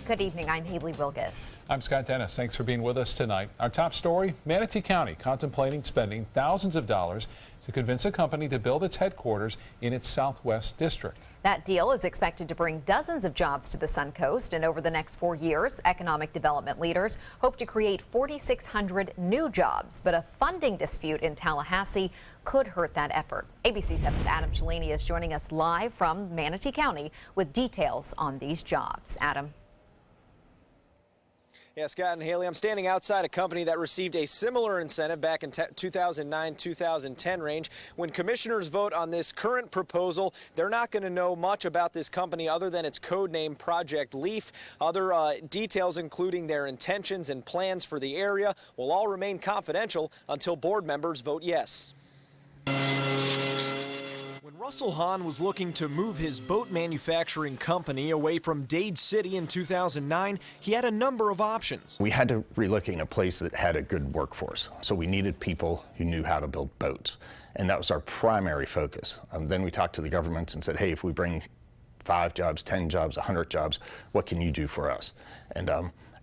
Good evening, I'm Haley Wilgus. I'm Scott Dennis. Thanks for being with us tonight. Our top story, Manatee County contemplating spending thousands of dollars to convince a company to build its headquarters in its Southwest District. That deal is expected to bring dozens of jobs to the Suncoast, and over the next 4 years, economic development leaders hope to create 4,600 new jobs. But a funding dispute in Tallahassee could hurt that effort. ABC 7's Adam Cellini is joining us live from Manatee County with details on these jobs. Adam. Yeah, Scott and Haley, I'm standing outside a company that received a similar incentive back in 2009-2010 range. When commissioners vote on this current proposal, they're not going to know much about this company other than its code name Project Leaf. Other details, including their intentions and plans for the area, will all remain confidential until board members vote yes. When Russell Hahn was looking to move his boat manufacturing company away from Dade City in 2009, he had a number of options. We had to relocate in a place that had a good workforce, so we needed people who knew how to build boats, and that was our primary focus. Then we talked to the government and said, hey, if we bring 5 jobs, 10 jobs, 100 jobs, what can you do for us? And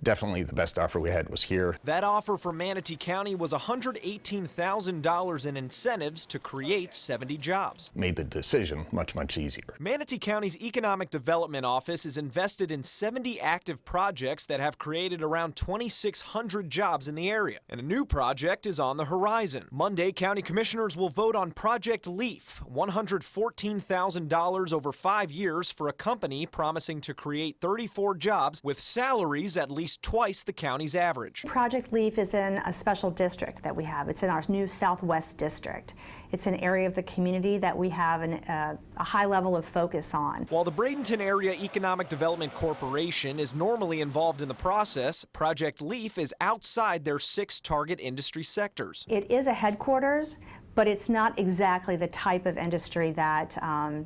definitely the best offer we had was here. That offer for Manatee County was $118,000 in incentives to create 70 jobs. Made the decision much, much easier. Manatee County's Economic Development Office is invested in 70 active projects that have created around 2,600 jobs in the area. And a new project is on the horizon. Monday, county commissioners will vote on Project Leaf, $114,000 over 5 years for a company promising to create 34 jobs with salaries at least twice the county's average. Project Leaf is in a special district that we have. It's in our new Southwest District. It's an area of the community that we have a high level of focus on. While the Bradenton Area Economic Development Corporation is normally involved in the process, Project Leaf is outside their 6 target industry sectors. It is a headquarters, but it's not exactly the type of industry that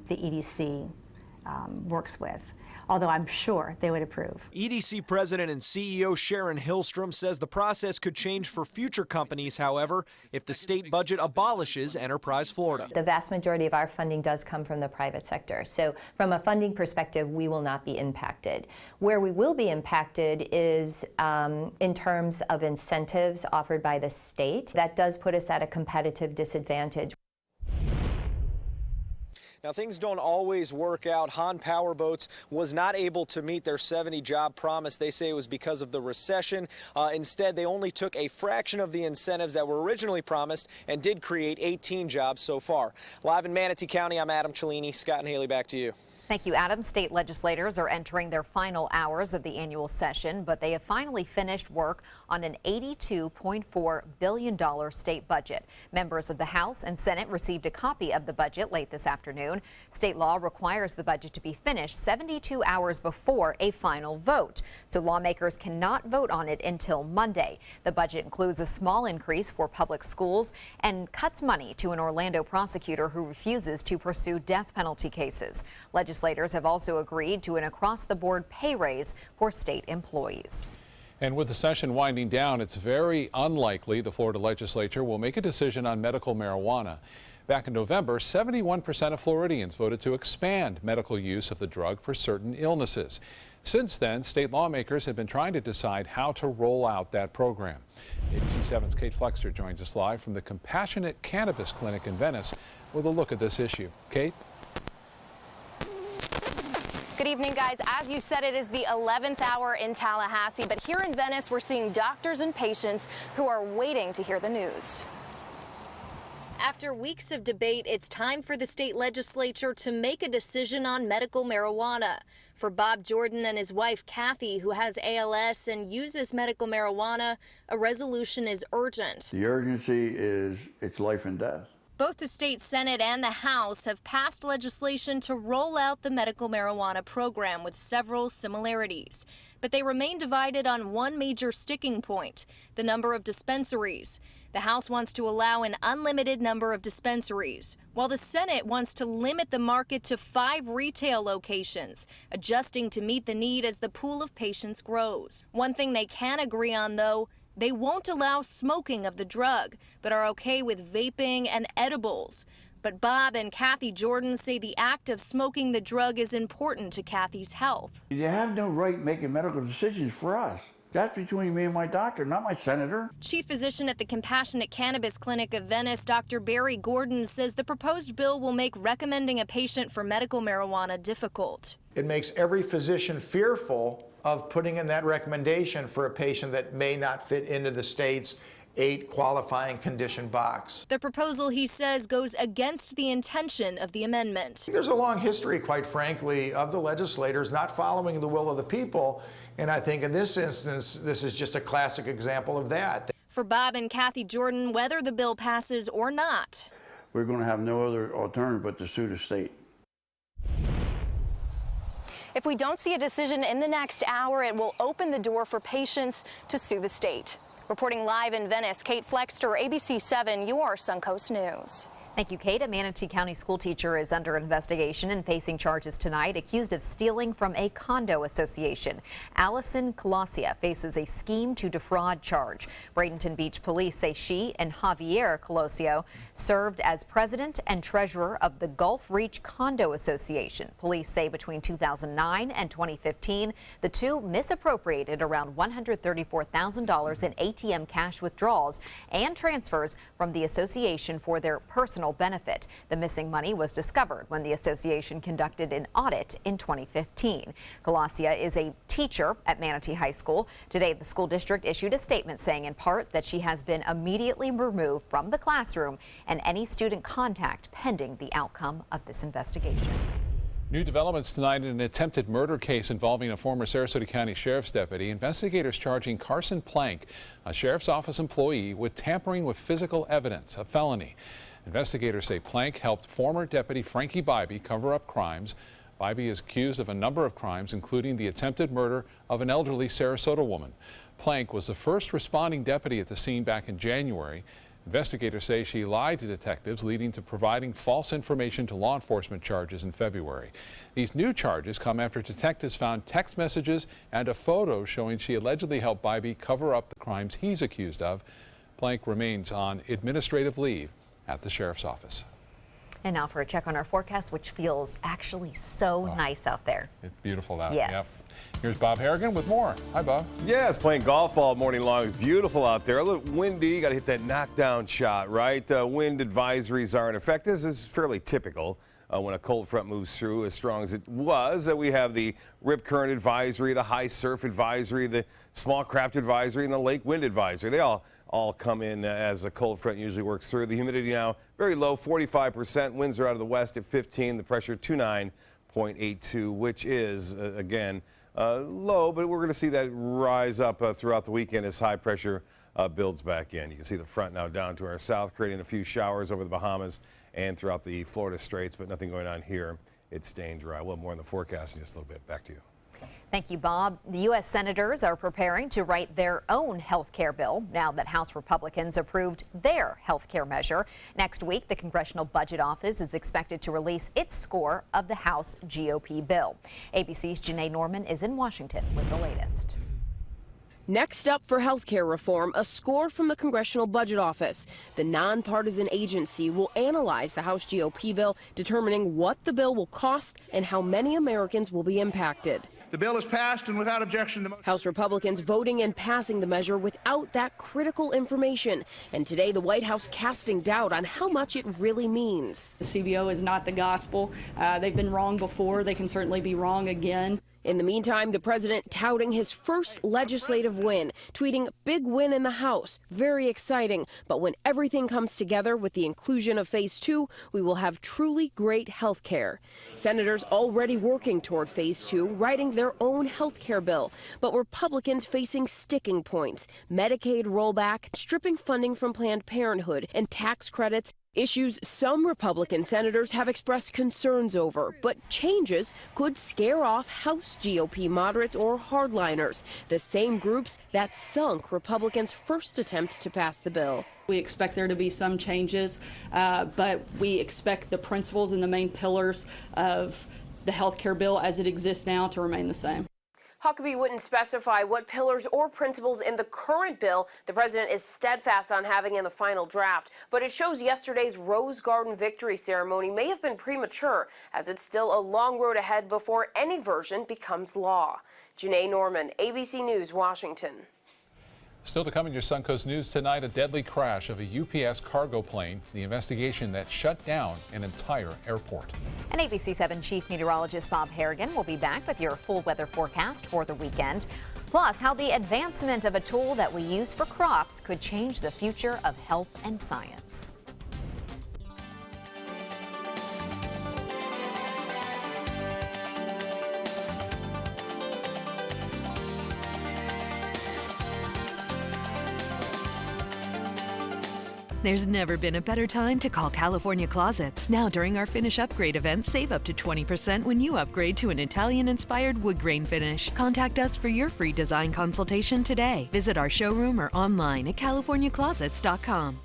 the EDC works with, although I'm sure they would approve. EDC President and CEO Sharon Hillstrom says the process could change for future companies, however, if the state budget abolishes Enterprise Florida. The vast majority of our funding does come from the private sector. So from a funding perspective, we will not be impacted. Where we will be impacted is in terms of incentives offered by the state. That does put us at a competitive disadvantage. Now, things don't always work out. Hahn Powerboats was not able to meet their 70-job promise. They say it was because of the recession. Instead, they only took a fraction of the incentives that were originally promised and did create 18 jobs so far. Live in Manatee County, I'm Adam Cellini. Scott and Haley, back to you. Thank you, Adam. State legislators are entering their final hours of the annual session, but they have finally finished work on an $82.4 billion state budget. Members of the House and Senate received a copy of the budget late this afternoon. State law requires the budget to be finished 72 hours before a final vote, so lawmakers cannot vote on it until Monday. The budget includes a small increase for public schools and cuts money to an Orlando prosecutor who refuses to pursue death penalty cases. Legislators have also agreed to an across-the-board pay raise for state employees. And with the session winding down, it's very unlikely the Florida legislature will make a decision on medical marijuana. Back in November, 71% of Floridians voted to expand medical use of the drug for certain illnesses. Since then, state lawmakers have been trying to decide how to roll out that program. ABC 7's Kate Flexter joins us live from the Compassionate Cannabis Clinic in Venice with a look at this issue. Kate? Good evening, guys. As you said, it is the 11th hour in Tallahassee, but here in Venice, we're seeing doctors and patients who are waiting to hear the news. After weeks of debate, it's time for the state legislature to make a decision on medical marijuana. For Bob Jordan and his wife, Kathy, who has ALS and uses medical marijuana, a resolution is urgent. The urgency is it's life and death. Both the state Senate and the House have passed legislation to roll out the medical marijuana program with several similarities. But they remain divided on one major sticking point, the number of dispensaries. The House wants to allow an unlimited number of dispensaries, while the Senate wants to limit the market to 5 retail locations, adjusting to meet the need as the pool of patients grows. One thing they can agree on, though, they won't allow smoking of the drug, but are okay with vaping and edibles. But Bob and Kathy Jordan say the act of smoking the drug is important to Kathy's health. You have no right making medical decisions for us. That's between me and my doctor, not my senator. Chief physician at the Compassionate Cannabis Clinic of Venice, Dr. Barry Gordon, says the proposed bill will make recommending a patient for medical marijuana difficult. It makes every physician fearful of putting in that recommendation for a patient that may not fit into the state's 8 qualifying condition box. The proposal, he says, goes against the intention of the amendment. There's a long history, quite frankly, of the legislators not following the will of the people, and I think in this instance, this is just a classic example of that. For Bob and Kathy Jordan, whether the bill passes or not, We're going to have no other alternative but to sue the state. If we don't see a decision in the next hour, it will open the door for patients to sue the state. Reporting live in Venice, Kate Flexter, ABC 7, your Suncoast News. Thank you, Kate. A Manatee County school teacher is under investigation and facing charges tonight, accused of stealing from a condo association. Allison Colasia faces a scheme to defraud charge. Bradenton Beach police say she and Javier Colosio served as president and treasurer of the Gulf Reach Condo Association. Police say between 2009 and 2015, the two misappropriated around $134,000 in ATM cash withdrawals and transfers from the association for their personal benefit. The missing money was discovered when the association conducted an audit in 2015. Colasia is a teacher at Manatee High School. Today, the school district issued a statement saying in part that she has been immediately removed from the classroom and any student contact pending the outcome of this investigation. New developments tonight in an attempted murder case involving a former Sarasota County Sheriff's deputy. Investigators charging Carson Plank, a Sheriff's Office employee, with tampering with physical evidence, a felony. Investigators say Plank helped former Deputy Frankie Bybee cover up crimes. Bybee is accused of a number of crimes, including the attempted murder of an elderly Sarasota woman. Plank was the first responding deputy at the scene back in January. Investigators say she lied to detectives, leading to providing false information to law enforcement charges in February. These new charges come after detectives found text messages and a photo showing she allegedly helped Bybee cover up the crimes he's accused of. Plank remains on administrative leave at the sheriff's office. And now for a check on our forecast, which feels actually so nice out there. It's beautiful out. Yes. Yep. Here's Bob Harrigan with more. Hi, Bob. Yes, playing golf all morning long. It's beautiful out there. A little windy. You got to hit that knockdown shot, right? Wind advisories are in effect. This is fairly typical when a cold front moves through as strong as it was. We have the rip current advisory, the high surf advisory, the small craft advisory, and the lake wind advisory. They all come in as a cold front usually works through. The humidity now very low, 45%. Winds are out of the west at 15. The pressure 29.82, which is, again, low, but we're going to see that rise up throughout the weekend as high pressure builds back in. You can see the front now down to our south, creating a few showers over the Bahamas and throughout the Florida Straits, but nothing going on here. It's staying dry. We'll have more in the forecast in just a little bit. Back to you. Thank you, Bob. The U.S. senators are preparing to write their own health care bill now that House Republicans approved their health care measure. Next week, the Congressional Budget Office is expected to release its score of the House GOP bill. ABC's Janae Norman is in Washington with the latest. Next up for health care reform, a score from the Congressional Budget Office. The nonpartisan agency will analyze the House GOP bill, determining what the bill will cost and how many Americans will be impacted. The bill is passed and without objection. House Republicans voting and passing the measure without that critical information. And today the White House casting doubt on how much it really means. The CBO is not the gospel. They've been wrong before. They can certainly be wrong again. In the meantime, the president touting his first legislative win, tweeting big win in the House, very exciting. But when everything comes together with the inclusion of phase 2, we will have truly great health care. Senators already working toward phase 2, writing their own health care bill. But Republicans facing sticking points, Medicaid rollback, stripping funding from Planned Parenthood, and tax credits. Issues some Republican senators have expressed concerns over, but changes could scare off House GOP moderates or hardliners, the same groups that sunk Republicans' first attempt to pass the bill. We expect there to be some changes, but we expect the principles and the main pillars of the health care bill as it exists now to remain the same. Huckabee wouldn't specify what pillars or principles in the current bill the president is steadfast on having in the final draft, but it shows yesterday's Rose Garden victory ceremony may have been premature, as it's still a long road ahead before any version becomes law. Janae Norman, ABC News, Washington. Still to come in your Suncoast News tonight, a deadly crash of a UPS cargo plane, the investigation that shut down an entire airport. And ABC 7 Chief Meteorologist Bob Harrigan will be back with your full weather forecast for the weekend. Plus, how the advancement of a tool that we use for crops could change the future of health and science. There's never been a better time to call California Closets. Now during our Finish Upgrade event, save up to 20% when you upgrade to an Italian-inspired wood grain finish. Contact us for your free design consultation today. Visit our showroom or online at californiaclosets.com.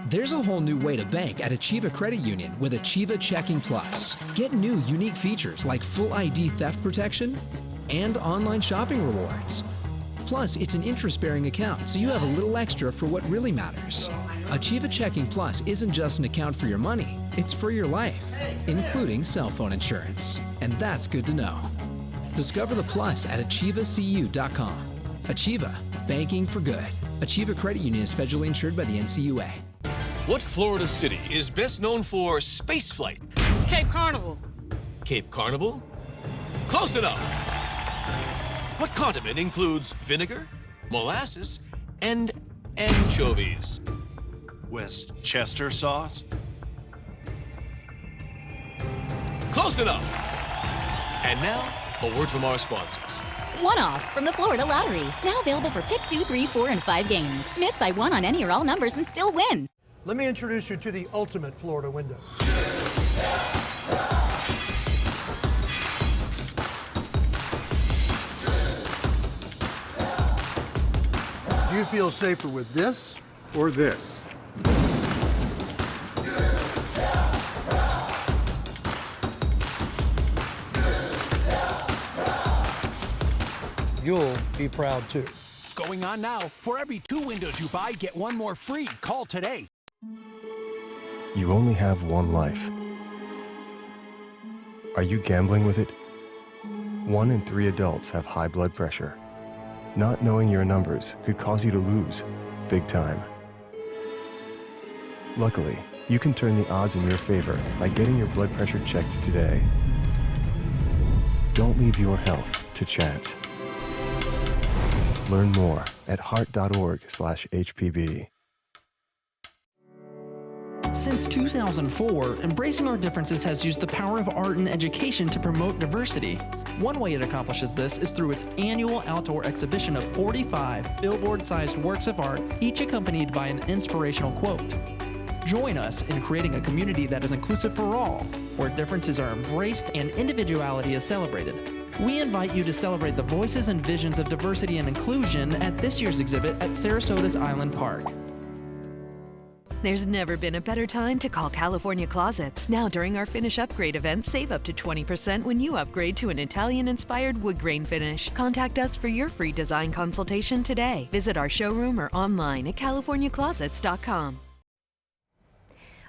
There's a whole new way to bank at Achieva Credit Union with Achieva Checking Plus. Get new, unique features like full ID theft protection and online shopping rewards. Plus, it's an interest-bearing account, so you have a little extra for what really matters. Achieva Checking Plus isn't just an account for your money, it's for your life, including cell phone insurance. And that's good to know. Discover the plus at achievacu.com. Achieva, banking for good. Achieva Credit Union is federally insured by the NCUA. What Florida city is best known for spaceflight? Cape Carnival. Cape Carnival? Close enough. What condiment includes vinegar, molasses, and anchovies? Westchester sauce? Close enough. And now, a word from our sponsors. One-off from the Florida Lottery. Now available for pick 2, 3, 4, and 5 games. Miss by one on any or all numbers and still win. Let me introduce you to the ultimate Florida window. Do you feel safer with this or this? You'll be proud too. Going on now. For every 2 windows you buy, get 1 more free. Call today. You only have one life. Are you gambling with it? 1 in 3 adults have high blood pressure. Not knowing your numbers could cause you to lose, big time. Luckily, you can turn the odds in your favor by getting your blood pressure checked today. Don't leave your health to chance. Learn more at heart.org/HPB. Since 2004, Embracing Our Differences has used the power of art and education to promote diversity. One way it accomplishes this is through its annual outdoor exhibition of 45 billboard-sized works of art, each accompanied by an inspirational quote. Join us in creating a community that is inclusive for all, where differences are embraced and individuality is celebrated. We invite you to celebrate the voices and visions of diversity and inclusion at this year's exhibit at Sarasota's Island Park. There's never been a better time to call California Closets. Now during our Finish Upgrade event, save up to 20% when you upgrade to an Italian-inspired wood grain finish. Contact us for your free design consultation today. Visit our showroom or online at californiaclosets.com.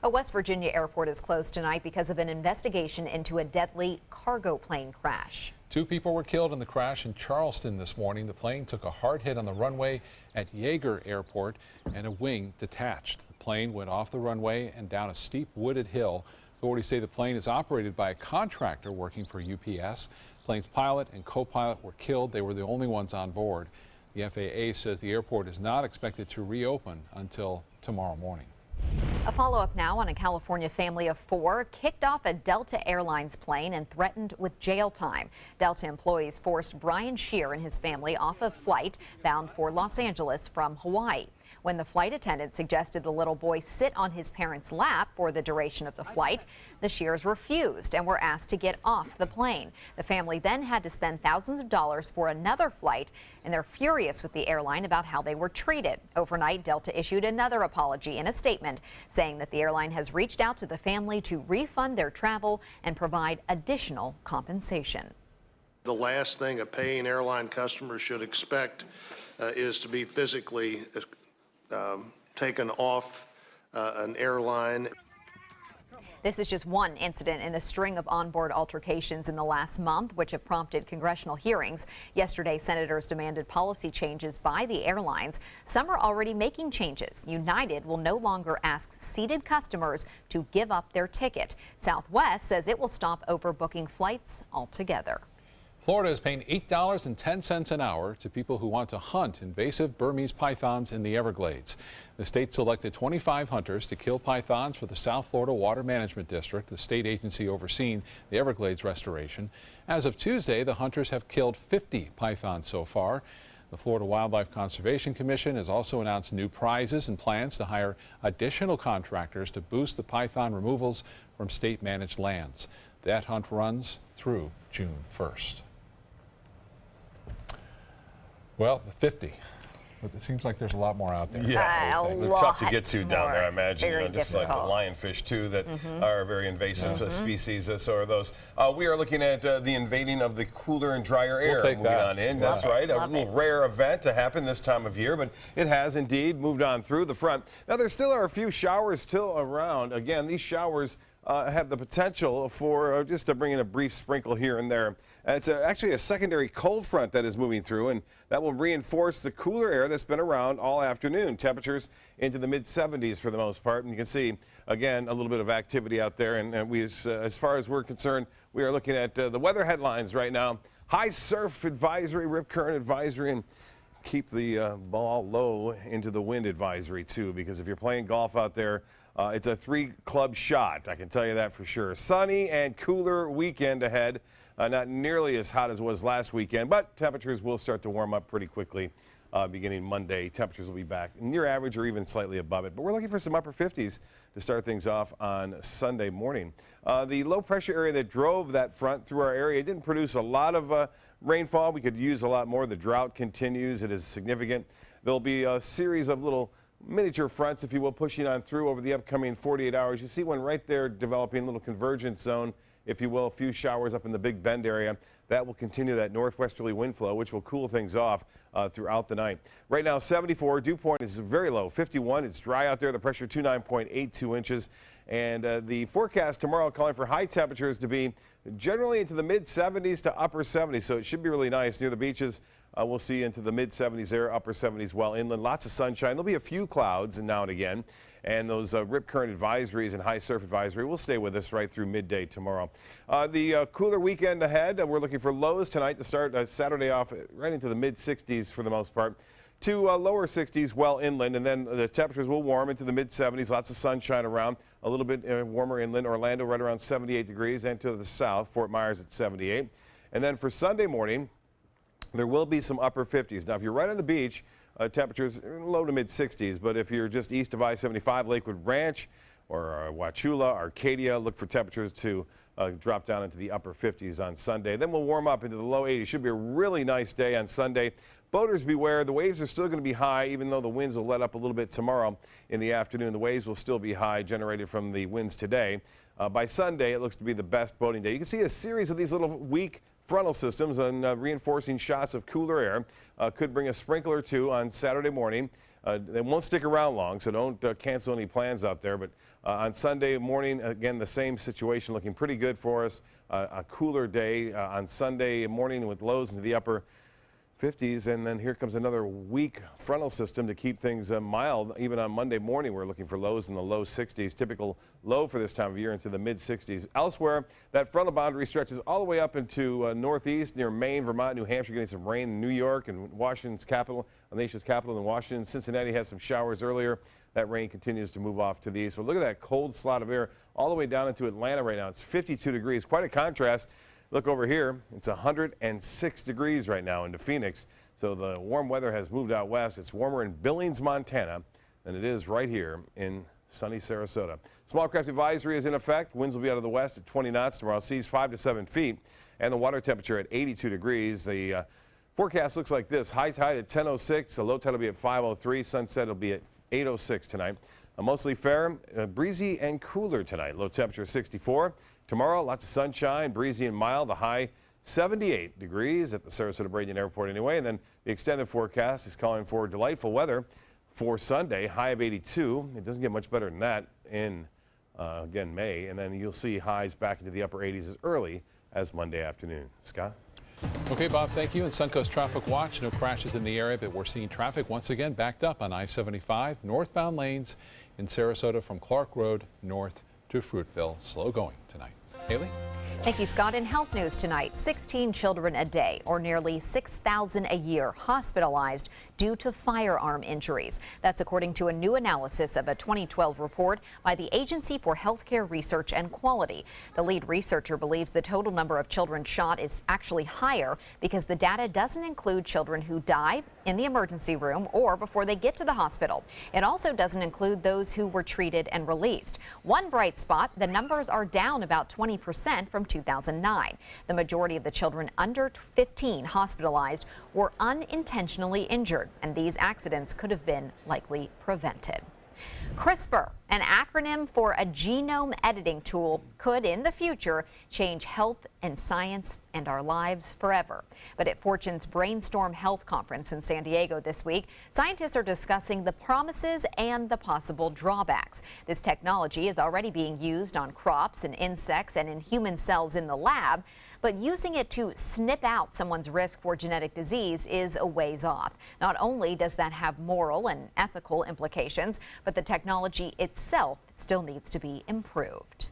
A West Virginia airport is closed tonight because of an investigation into a deadly cargo plane crash. 2 people were killed in the crash in Charleston this morning. The plane took a hard hit on the runway at Yeager Airport and a wing detached. The plane went off the runway and down a steep wooded hill. Authorities say the plane is operated by a contractor working for UPS. The plane's pilot and co-pilot were killed. They were the only ones on board. The FAA says the airport is not expected to reopen until tomorrow morning. A follow-up now on a California family of 4 kicked off a Delta Airlines plane and threatened with jail time. Delta employees forced Brian Shear and his family off a flight bound for Los Angeles from Hawaii. When the flight attendant suggested the little boy sit on his parents' lap for the duration of the flight, the Shears refused and were asked to get off the plane. The family then had to spend thousands of dollars for another flight, and they're furious with the airline about how they were treated. Overnight, Delta issued another apology in a statement saying that the airline has reached out to the family to refund their travel and provide additional compensation. The last thing a paying airline customer should expect is to be physically taken off an airline. This is just one incident in a string of onboard altercations in the last month, which have prompted congressional hearings. Yesterday, senators demanded policy changes by the airlines. Some are already making changes. United will no longer ask seated customers to give up their ticket. Southwest says it will stop overbooking flights altogether. Florida is paying $8.10 an hour to people who want to hunt invasive Burmese pythons in the Everglades. The state selected 25 hunters to kill pythons for the South Florida Water Management District, the state agency overseeing the Everglades restoration. As of Tuesday, the hunters have killed 50 pythons so far. The Florida Wildlife Conservation Commission has also announced new prizes and plans to hire additional contractors to boost the python removals from state-managed lands. That hunt runs through June 1st. Well, 50. But it seems like there's a lot more out there. Yeah, they're tough to get to down there, I imagine. Very Just like the lionfish, too, that are very invasive species. So are those. We are looking at the invading of the cooler and drier air. We'll take moving that. on in. That's right. A little rare event to happen this time of year, but it has indeed moved on through the front. Now, there still are a few showers still around. Again, these showers have the potential for just to bring in a brief sprinkle here and there. It's actually a secondary cold front that is moving through, and that will reinforce the cooler air that's been around all afternoon. Temperatures into the mid-70s for the most part, and you can see, again, a little bit of activity out there. And we, as far as we're concerned, we are looking at the weather headlines right now. High surf advisory, rip current advisory, and keep the ball low into the wind advisory, too, because if you're playing golf out there, it's a 3-club shot, I can tell you that for sure. Sunny and cooler weekend ahead. Not nearly as hot as it was last weekend, but temperatures will start to warm up pretty quickly beginning Monday. Temperatures will be back near average or even slightly above it. But we're looking for some upper 50s to start things off on Sunday morning. The low pressure area that drove that front through our area didn't produce a lot of rainfall. We could use a lot more. The drought continues. It is significant. There'll be a series of little miniature fronts, if you will, pushing on through over the upcoming 48 hours. You see one right there developing a little convergence zone, if you will, a few showers up in the Big Bend area. That will continue that northwesterly wind flow, which will cool things off throughout the night. Right now, 74. Dew point is very low, 51. It's dry out there. The pressure, 29.82 inches. And the forecast tomorrow calling for high temperatures to be generally into the mid-70s to upper 70s. So it should be really nice near the beaches. We'll see into the mid-70s there, upper 70s well inland. Lots of sunshine. There'll be a few clouds now and again. And those rip current advisories and high surf advisory will stay with us right through midday tomorrow. The cooler weekend ahead, we're looking for lows tonight to start Saturday off right into the mid-60s for the most part. To lower 60s well inland, and then the temperatures will warm into the mid-70s. Lots of sunshine around, a little bit warmer inland. Orlando right around 78 degrees, and to the south, Fort Myers at 78. And then for Sunday morning, there will be some upper 50s. Now, if you're right on the beach, temperatures low to mid-60s, but if you're just east of I-75, Lakewood Ranch or Wauchula, Arcadia, look for temperatures to drop down into the upper 50s on Sunday. Then we'll warm up into the low 80s. Should be a really nice day on Sunday. Boaters beware, the waves are still going to be high, even though the winds will let up a little bit tomorrow in the afternoon. The waves will still be high, generated from the winds today. By Sunday, it looks to be the best boating day. You can see a series of these little weak frontal systems and reinforcing shots of cooler air. Could bring a sprinkle or two on Saturday morning. They won't stick around long, so don't cancel any plans out there. But on Sunday morning, again, the same situation looking pretty good for us. A cooler day on Sunday morning with lows into the upper 50s, and then here comes another weak frontal system to keep things mild. Even on Monday morning, we're looking for lows in the low 60s, typical low for this time of year, into the mid 60s. Elsewhere, that frontal boundary stretches all the way up into northeast near Maine, Vermont, New Hampshire, getting some rain in New York and Washington's capital, the nation's capital in Washington. Cincinnati had some showers earlier. That rain continues to move off to the east. But look at that cold slot of air all the way down into Atlanta right now. It's 52 degrees, quite a contrast. Look over here, it's 106 degrees right now into Phoenix. So the warm weather has moved out west. It's warmer in Billings, Montana than it is right here in sunny Sarasota. Small craft advisory is in effect. Winds will be out of the west at 20 knots tomorrow. Seas 5 to 7 feet. And the water temperature at 82 degrees. The forecast looks like this. High tide at 10:06. The low tide will be at 5:03. Sunset will be at 8:06 tonight. Mostly fair, breezy and cooler tonight. Low temperature 64. Tomorrow, lots of sunshine, breezy and mild. The high 78 degrees at the Sarasota Braden Airport anyway. And then the extended forecast is calling for delightful weather for Sunday, high of 82. It doesn't get much better than that in, again, May. And then you'll see highs back into the upper 80s as early as Monday afternoon. Scott? Okay, Bob, thank you. And Suncoast Traffic Watch, no crashes in the area, but we're seeing traffic once again backed up on I-75 northbound lanes in Sarasota from Clark Road north to Fruitville. Slow going tonight. Haley? Thank you, Scott. In health news tonight, 16 children a day, or nearly 6,000 a year, hospitalized due to firearm injuries. That's according to a new analysis of a 2012 report by the Agency for Healthcare Research and Quality. The lead researcher believes the total number of children shot is actually higher because the data doesn't include children who die in the emergency room or before they get to the hospital. It also doesn't include those who were treated and released. One bright spot, the numbers are down about 20% from 2009. The majority of the children under 15 hospitalized were unintentionally injured, and these accidents could have been likely prevented. CRISPR, an acronym for a genome editing tool, could in the future change health and science and our lives forever. But at Fortune's Brainstorm Health Conference in San Diego this week, scientists are discussing the promises and the possible drawbacks. This technology is already being used on crops and insects and in human cells in the lab. But using it to snip out someone's risk for genetic disease is a ways off. Not only does that have moral and ethical implications, but the technology itself still needs to be improved.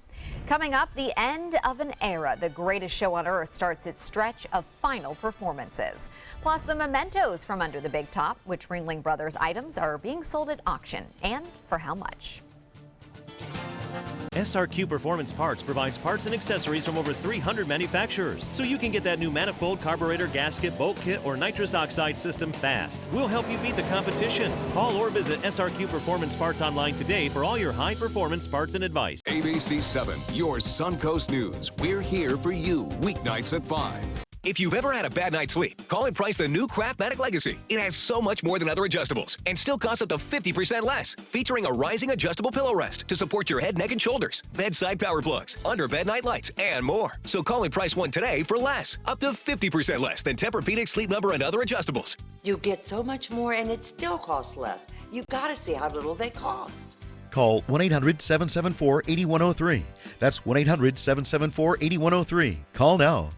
Coming up, the end of an era. The Greatest Show on Earth starts its stretch of final performances. Plus, the mementos from Under the Big Top, which Ringling Brothers items are being sold at auction, and for how much. SRQ Performance Parts provides parts and accessories from over 300 manufacturers, so you can get that new manifold, carburetor, gasket, bolt kit, or nitrous oxide system fast. We'll help you beat the competition. Call or visit SRQ Performance Parts online today for all your high-performance parts and advice. ABC 7, your Suncoast News. We're here for you weeknights at 5. If you've ever had a bad night's sleep, call and price the new Craftmatic Legacy. It has so much more than other adjustables and still costs up to 50% less, featuring a rising adjustable pillow rest to support your head, neck, and shoulders, bedside power plugs, under-bed night lights, and more. So call and price one today for less, up to 50% less than Tempur-Pedic, Sleep Number, and other adjustables. You get so much more and it still costs less. You gotta see how little they cost. Call 1-800-774-8103. That's 1-800-774-8103. Call now.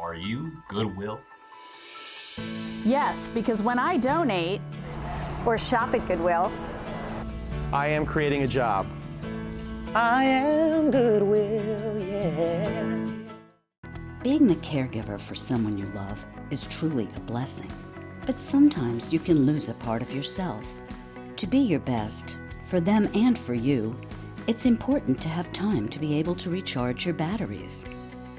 Are you Goodwill? Yes, because when I donate or shop at Goodwill, I am creating a job. I am Goodwill, yeah. Being the caregiver for someone you love is truly a blessing. But sometimes you can lose a part of yourself. To be your best, for them and for you, it's important to have time to be able to recharge your batteries.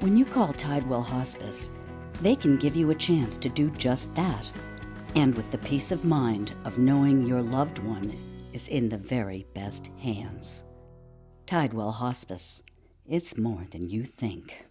When you call Tidewell Hospice, they can give you a chance to do just that, and with the peace of mind of knowing your loved one is in the very best hands. Tidewell Hospice. It's more than you think.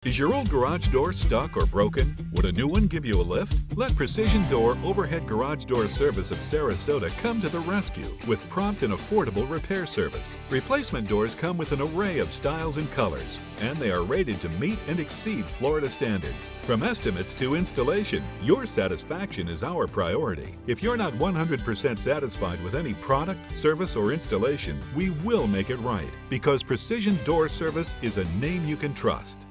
Is your old garage door stuck or broken? Would a new one give you a lift? Let Precision Door Overhead Garage Door Service of Sarasota come to the rescue with prompt and affordable repair service. Replacement doors come with an array of styles and colors, and they are rated to meet and exceed Florida standards. From estimates to installation, your satisfaction is our priority. If you're not 100% satisfied with any product, service, or installation, we will make it right, because Precision Door Service is a name you can trust.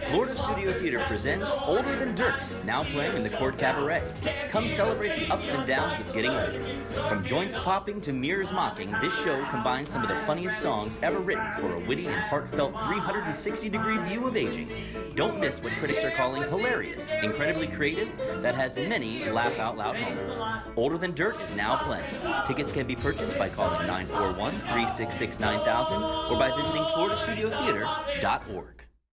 Florida Studio Theater presents Older Than Dirt, now playing in the Court Cabaret. Come celebrate the ups and downs of getting older. From joints popping to mirrors mocking, this show combines some of the funniest songs ever written for a witty and heartfelt 360-degree view of aging. Don't miss what critics are calling hilarious, incredibly creative, that has many laugh-out-loud moments. Older Than Dirt is now playing. Tickets can be purchased by calling 941-366-9000 or by visiting floridastudiotheater.org.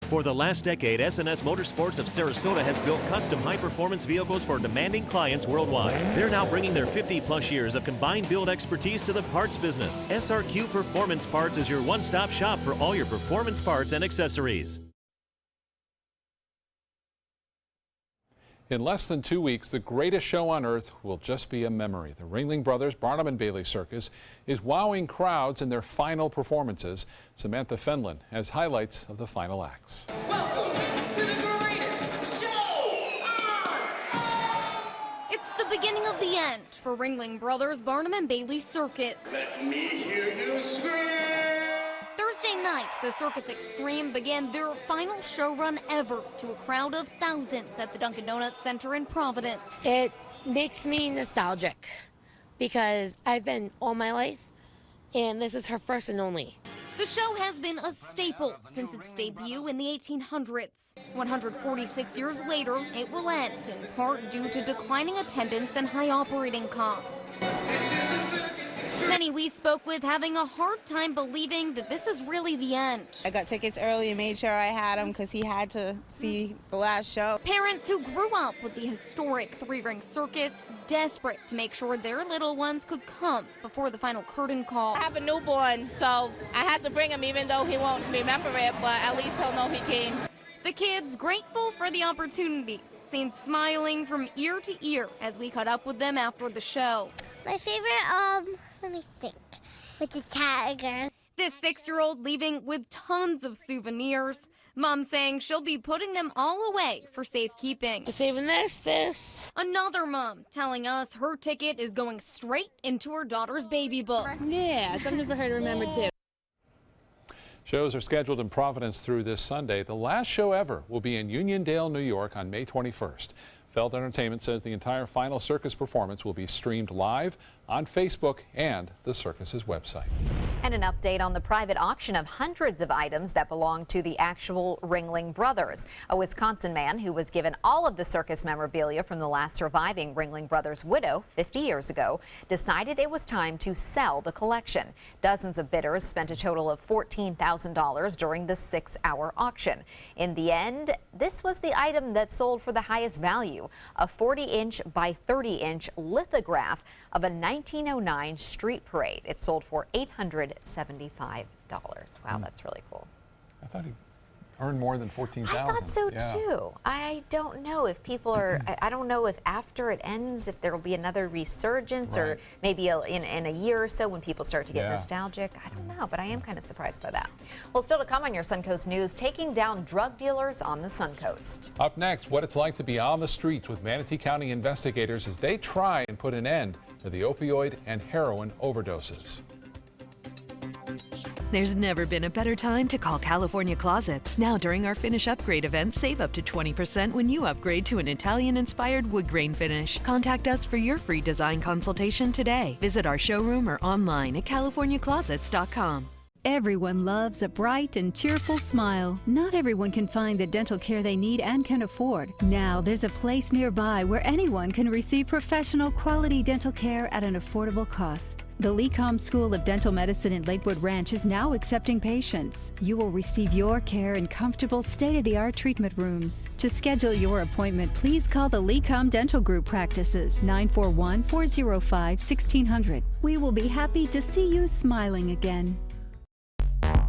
For the last decade, SNS Motorsports of Sarasota has built custom high-performance vehicles for demanding clients worldwide. They're now bringing their 50-plus years of combined build expertise to the parts business. SRQ Performance Parts is your one-stop shop for all your performance parts and accessories. In less than 2 weeks, the greatest show on earth will just be a memory. The Ringling Brothers Barnum and Bailey Circus is wowing crowds in their final performances. Samantha Fenlon has highlights of the final acts. Welcome to the greatest show on! It's the beginning of the end for Ringling Brothers Barnum and Bailey Circus. Let me hear you scream! Thursday night, the Circus Extreme began their final show run ever to a crowd of thousands at the Dunkin' Donuts Center in Providence. It makes me nostalgic because I've been all my life, and this is her first and only. The show has been a staple since its debut in the 1800s. 146 years later, it will end, in part due to declining attendance and high operating costs. Many we spoke with having a hard time believing that this is really the end. I got tickets early and made sure I had them because he had to see the last show. Parents who grew up with the historic three-ring circus, desperate to make sure their little ones could come before the final curtain call. I have a newborn, so I had to bring him even though he won't remember it, but at least he'll know he came. The kids grateful for the opportunity, seen smiling from ear to ear as we caught up with them after the show. My favorite, let me think, with the tiger. This 6-year-old leaving with tons of souvenirs. Mom saying she'll be putting them all away for safekeeping. Saving this. Another mom telling us her ticket is going straight into her daughter's baby book. Yeah, something for her to remember too. Shows are scheduled in Providence through this Sunday. The last show ever will be in Uniondale, New York on May 21st. Feld Entertainment says the entire final circus performance will be streamed live on Facebook and the circus's website. And an update on the private auction of hundreds of items that belong to the actual Ringling Brothers. A Wisconsin man who was given all of the circus memorabilia from the last surviving Ringling Brothers widow 50 years ago decided it was time to sell the collection. Dozens of bidders spent a total of $14,000 during the 6-hour auction. In the end, this was the item that sold for the highest value, a 40-inch by 30-inch lithograph of a 1909 street parade. It sold for $875. Wow, that's really cool. I thought he earned more than $14,000. I thought so too. I don't know if people are, I don't know if after it ends, if there will be another resurgence or maybe in a year or so when people start to get nostalgic. I don't know, but I am kind of surprised by that. Well, still to come on your Suncoast News, taking down drug dealers on the Suncoast. Up next, what it's like to be on the streets with Manatee County investigators as they try and put an end to the opioid and heroin overdoses. There's never been a better time to call California Closets. Now during our Finish Upgrade event, save up to 20% when you upgrade to an Italian-inspired wood grain finish. Contact us for your free design consultation today. Visit our showroom or online at californiaclosets.com. Everyone loves a bright and cheerful smile. Not everyone can find the dental care they need and can afford. Now there's a place nearby where anyone can receive professional quality dental care at an affordable cost. The Lecom School of Dental Medicine in Lakewood Ranch is now accepting patients. You will receive your care in comfortable, state-of-the-art treatment rooms. To schedule your appointment, please call the Lecom Dental Group practices, 941-405-1600. We will be happy to see you smiling again.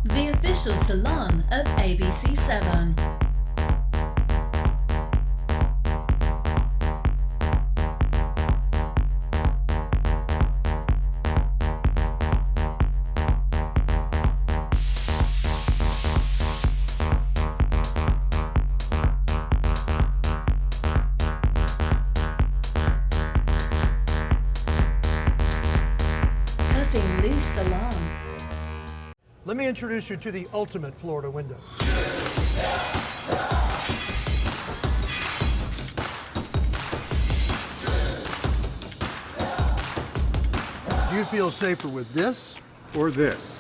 The official salon of ABC7. Cutting Loose Salon. Let me introduce you to the ultimate Florida window. Do you feel safer with this or this?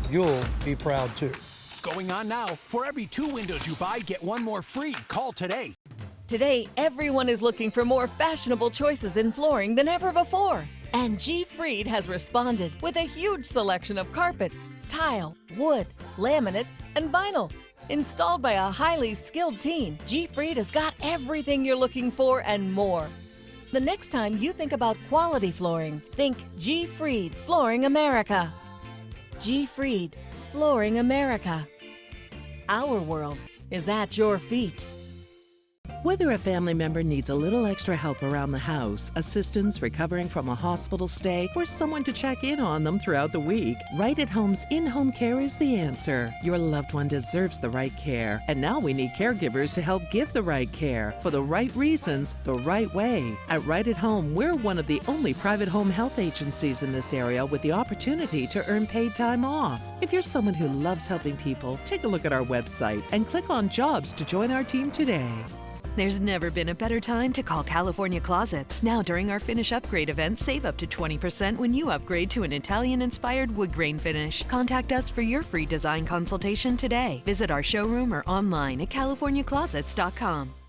You'll be proud too. Going on now. For every 2 windows you buy, get 1 more free. Call today. Today, everyone is looking for more fashionable choices in flooring than ever before. And G. Fried has responded with a huge selection of carpets, tile, wood, laminate, and vinyl. Installed by a highly skilled team, G. Fried has got everything you're looking for and more. The next time you think about quality flooring, think G. Fried Flooring America. G. Fried Flooring America. Our world is at your feet. Whether a family member needs a little extra help around the house, assistance recovering from a hospital stay, or someone to check in on them throughout the week, Right at Home's in-home care is the answer. Your loved one deserves the right care, and now we need caregivers to help give the right care for the right reasons, the right way. At Right at Home, we're one of the only private home health agencies in this area with the opportunity to earn paid time off. If you're someone who loves helping people, take a look at our website and click on Jobs to join our team today. There's never been a better time to call California Closets. Now during our Finish Upgrade event, save up to 20% when you upgrade to an Italian-inspired wood grain finish. Contact us for your free design consultation today. Visit our showroom or online at californiaclosets.com.